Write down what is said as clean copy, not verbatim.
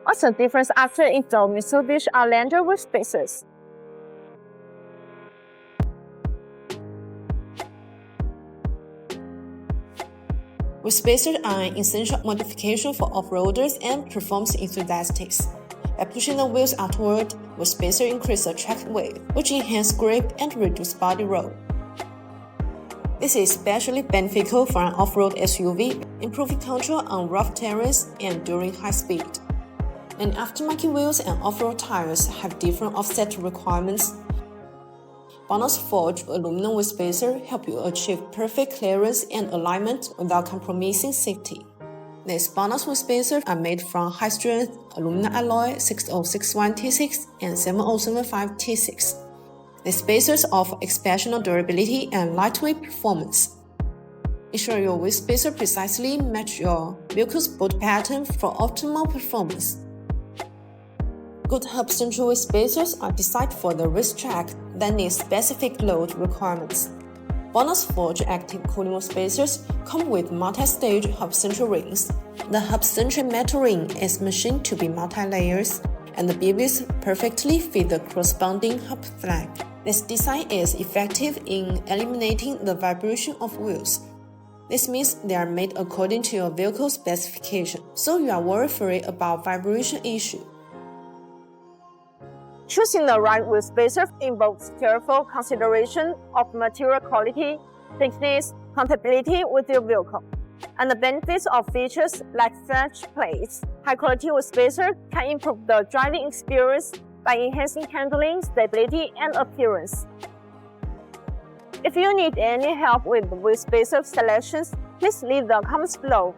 What's the difference after install Mitsubishi Outlander with spacers? With spacers are an essential modification for off-roaders and performance enthusiasts. By pushing the wheels outward, with spacers increase the track weight, which enhances grip and reduce body roll. This is especially beneficial for an off-road SUV, improving control on rough terrains and during high speed. And aftermarket wheels and off-road tires have different offset requirements. BONOSS forged aluminum with spacer help you achieve perfect clearance and alignment without compromising safety. These BONOSS with spacers are made from high-strength aluminum alloy 6061-T6 and 7075-T6. These spacers offer exceptional durability and lightweight performance. Ensure your wheel spacer precisely match your vehicle's bolt pattern for optimal performance. Good Hub-Centric wheel spacers are designed for the racetrack that need specific load requirements. BONOSS forged active cooling wheel spacers come with multi-stage Hub-Centric rings. The Hub-Centric metal ring is machined to be multi-layers, and the bibs perfectly fit the corresponding hub flag. This design is effective in eliminating the vibration of wheels. This means they are made according to your vehicle's specification, so you are worry-free about vibration issue. Choosing the right wheel spacer involves careful consideration of material quality, thickness, compatibility with your vehicle, and the benefits of features like flash plates. High-quality wheel spacer can improve the driving experience by enhancing handling, stability, and appearance. If you need any help with wheel spacer selections, please leave the comments below.